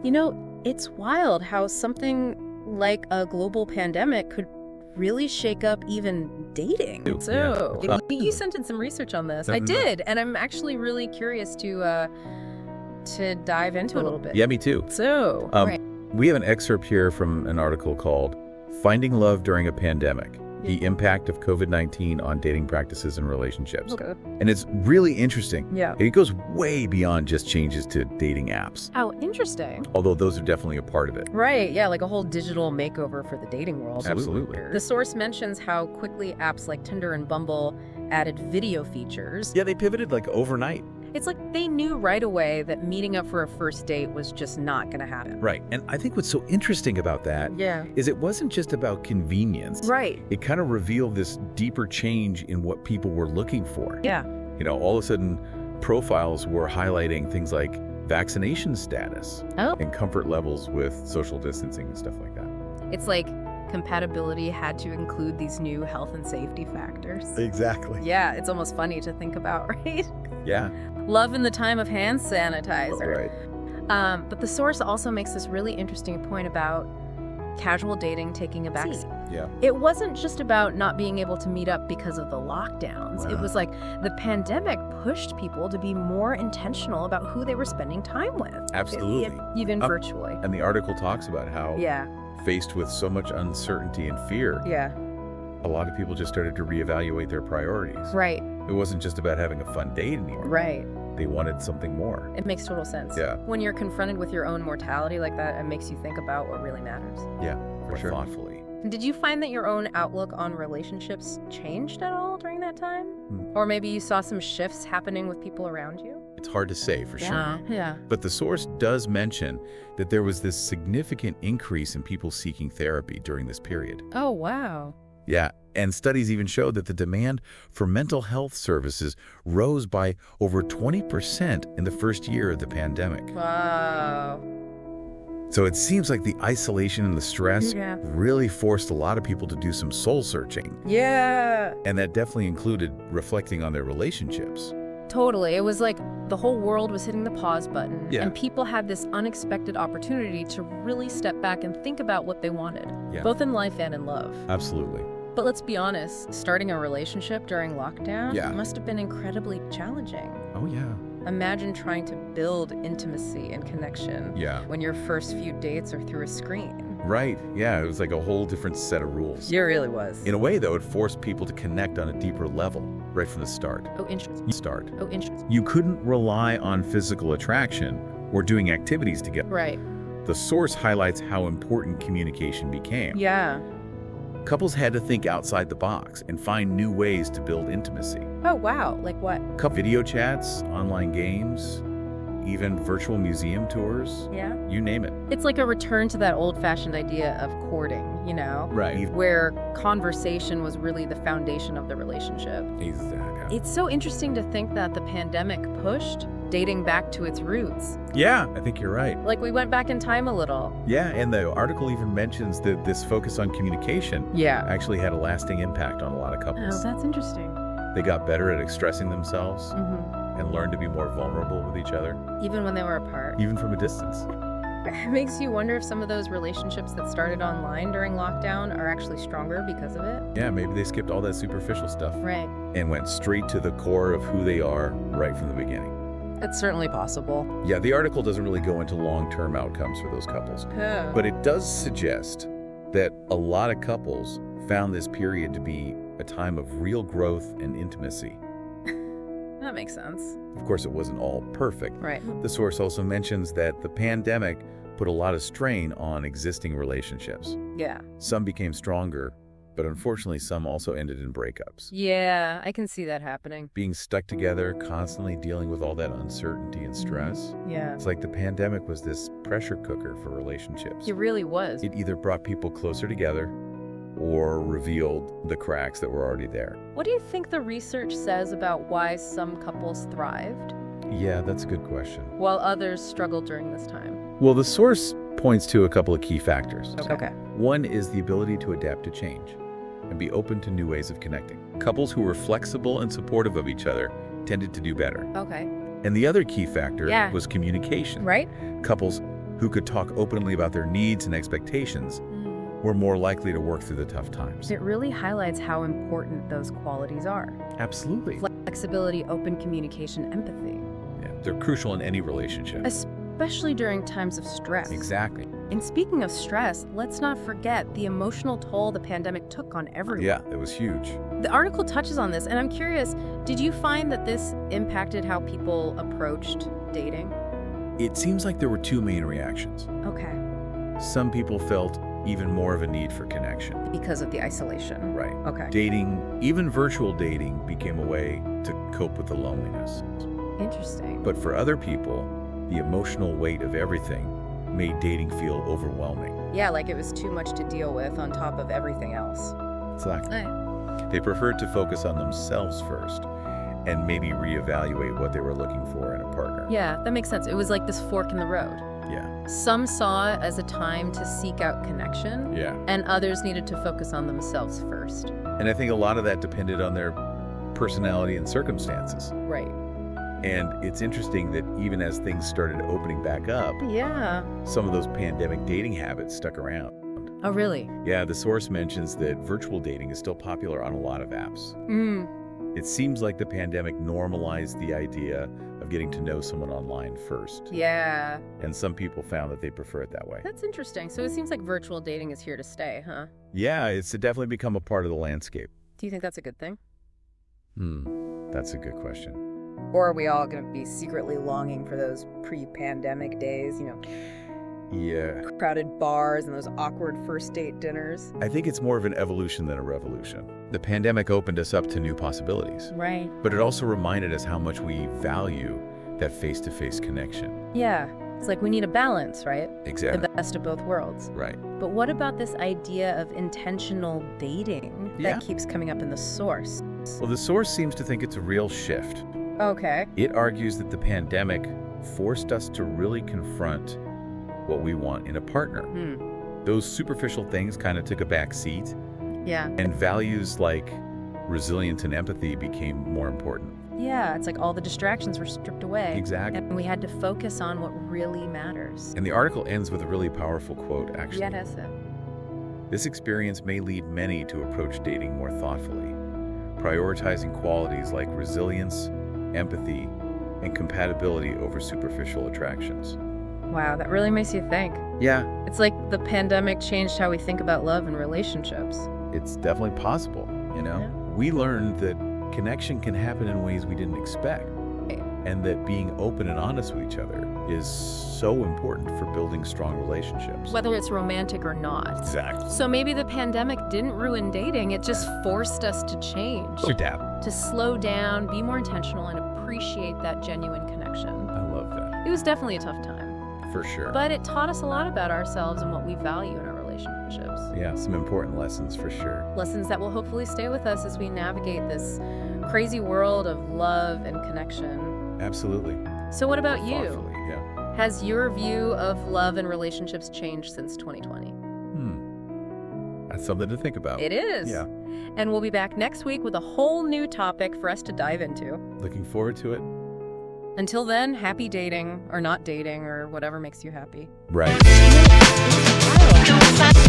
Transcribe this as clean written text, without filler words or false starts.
You know, it's wild how something like a global pandemic could really shake up even dating. So, you sent in some research on this. I did, and I'm actually really curious to dive into it a little bit. Yeah, me too. So, right. We have an excerpt here from an article called Finding Love During a Pandemic, the Impact of COVID-19 on Dating Practices and Relationships. Okay. And it's really interesting. Yeah. It goes way beyond just changes to dating apps, How interesting. although those are definitely a part of it. Right, yeah, like a whole digital makeover for the dating world. Absolutely. The source mentions how quickly apps like Tinder and Bumble added video features. Yeah, they pivoted like overnight. It's like they knew right away that meeting up for a first date was just not going to happen. Right. And I think what's so interesting about that Yeah. is it wasn't just about convenience. Right. It kind of revealed this deeper change in what people were looking for. Yeah. You know, all of a sudden, profiles were highlighting things like vaccination status Oh. and comfort levels with social distancing and stuff like that. It's like compatibility had to include these new health and safety factors. Exactly. Yeah, it's almost funny to think about, right? Yeah. Love in the time of hand sanitizer. Right. But the source also makes this really interesting point about casual dating taking a backseat. Yeah. It wasn't just about not being able to meet up because of the lockdowns. It was like the pandemic pushed people to be more intentional about who they were spending time with. Absolutely. Even virtually. And the article talks about how, Yeah. faced with so much uncertainty and fear, Yeah. a lot of people just started to reevaluate their priorities. Right. It wasn't just about having a fun date anymore. Right. They wanted something more. It makes total sense. Yeah. When you're confronted with your own mortality like that, it makes you think about what really matters. Yeah, for sure. Thoughtfully. Did you find that your own outlook on relationships changed at all during that time? Or maybe you saw some shifts happening with people around you? It's hard to say for sure. Yeah. But the source does mention that there was this significant increase in people seeking therapy during this period. Oh, wow. Yeah, and studies even showed that the demand for mental health services rose by over 20% in the first year of the pandemic. Wow. So it seems like the isolation and the stress Yeah. really forced a lot of people to do some soul searching. Yeah. And that definitely included reflecting on their relationships. Totally. It was like the whole world was hitting the pause button, Yeah. and people had this unexpected opportunity to really step back and think about what they wanted, Yeah. both in life and in love. Absolutely. But let's be honest, starting a relationship during lockdown Yeah. must have been incredibly challenging. Oh, yeah. Imagine trying to build intimacy and connection Yeah. when your first few dates are through a screen. Right. Yeah, it was like a whole different set of rules. It really was. In a way, though, it forced people to connect on a deeper level right from the start. Oh, interesting. Oh, interesting. You couldn't rely on physical attraction or doing activities together. Right. The source highlights how important communication became. Yeah. Couples had to think outside the box and find new ways to build intimacy. Oh, wow. Like what? Video chats, online games, even virtual museum tours, Yeah. you name it. It's like a return to that old-fashioned idea of courting, you know? Right. Where conversation was really the foundation of the relationship. Exactly. It's so interesting to think that the pandemic pushed dating back to its roots. Yeah, I think you're right. Like we went back in time a little. Yeah, and the article even mentions that this focus on communication Yeah. actually had a lasting impact on a lot of Oh, couples. that's interesting. They got better at expressing themselves Mm-hmm. and learned to be more vulnerable with each other, Even when they were apart. even from a distance. It makes you wonder if some of those relationships that started online during lockdown are actually stronger because of it. Yeah, maybe they skipped all that superficial stuff Right. and went straight to the core of who they are right from the beginning. It's certainly possible. Yeah, the article doesn't really go into long-term outcomes for those couples, but it does suggest that a lot of couples found this period to be a time of real growth and intimacy. That makes sense. Of course, it wasn't all perfect. Right. The source also mentions that the pandemic put a lot of strain on existing relationships. Yeah. Some became stronger, but unfortunately some also ended in breakups. Yeah, I can see that happening. Being stuck together, constantly dealing with all that uncertainty and stress. Yeah. It's like the pandemic was this pressure cooker for relationships. It really was. It either brought people closer together or revealed the cracks that were already there. What do you think the research says about why some couples thrived Yeah, that's a good question. while others struggled during this time? Well, the source points to a couple of key factors. Okay. One is the ability to adapt to change and be open to new ways of connecting. Couples who were flexible and supportive of each other tended to do better. Okay. And the other key factor Yeah. was communication. Right? Couples who could talk openly about their needs and expectations were more likely to work through the tough times. It really highlights how important those qualities are. Absolutely. Flexibility, open communication, empathy. Yeah, they're crucial in any relationship. Especially during times of stress. Exactly. And speaking of stress, let's not forget the emotional toll the pandemic took on everyone. Yeah, it was huge. The article touches on this, and I'm curious, did you find that this impacted how people approached dating? It seems like there were two main reactions. Okay. Some people felt even more of a need for connection. Because of the isolation. Right. Okay. Dating, even virtual dating, became a way to cope with the loneliness. Interesting. But for other people, the emotional weight of everything made dating feel overwhelming. Yeah, like it was too much to deal with on top of everything else. Exactly. They preferred to focus on themselves first and maybe reevaluate what they were looking for in a partner. Yeah, that makes sense. It was like this fork in the road. Yeah. Some saw it as a time to seek out connection, Yeah. and others needed to focus on themselves first. And I think a lot of that depended on their personality and circumstances. Right. And it's interesting that even as things started opening back up, Yeah. some of those pandemic dating habits stuck around. Oh, really? Yeah, the source mentions that virtual dating is still popular on a lot of apps. It seems like the pandemic normalized the idea of getting to know someone online first. Yeah. And some people found that they prefer it that way. That's interesting. So it seems like virtual dating is here to stay, huh? Yeah, it's definitely become a part of the landscape. Do you think that's a good thing? That's a good question. Or are we all going to be secretly longing for those pre-pandemic days, Yeah. crowded bars and those awkward first date dinners? I think it's more of an evolution than a revolution. The pandemic opened us up to new possibilities, Right. but it also reminded us how much we value that face-to-face connection. Yeah. It's like we need a balance, right? Exactly. The best of both worlds. Right. But what about this idea of intentional dating Yeah. that keeps coming up in the source? Well, the source seems to think it's a real shift. Okay. It argues that the pandemic forced us to really confront what we want in a partner. Those superficial things kind of took a back seat, Yeah. and values like resilience and empathy became more important. Yeah, it's like all the distractions were stripped away. Exactly. And we had to focus on what really matters. And the article ends with a really powerful quote, actually. Yeah, that's it. This experience may lead many to approach dating more thoughtfully, prioritizing qualities like resilience, empathy, and compatibility over superficial attractions. Wow, that really makes you think. Yeah, It's like the pandemic changed how we think about love and relationships. it's definitely possible, Yeah. We learned that connection can happen in ways we didn't expect, and that being open and honest with each other is so important for building strong relationships. Whether it's romantic or not. Exactly. So maybe the pandemic didn't ruin dating, it just forced us to change. Adapt. To slow down, be more intentional, and appreciate that genuine connection. I love that. It was definitely a tough time, For sure. but it taught us a lot about ourselves and what we value in our relationships. Yeah, some important lessons for sure. Lessons that will hopefully stay with us as we navigate this crazy world of love and connection. Absolutely. So what about you? Thoughtfully, yeah. Has your view of love and relationships changed since 2020? That's something to think about. It is. Yeah. And we'll be back next week with a whole new topic for us to dive into. Looking forward to it. Until then, happy dating, or not dating, or whatever makes you happy. Right. Wow.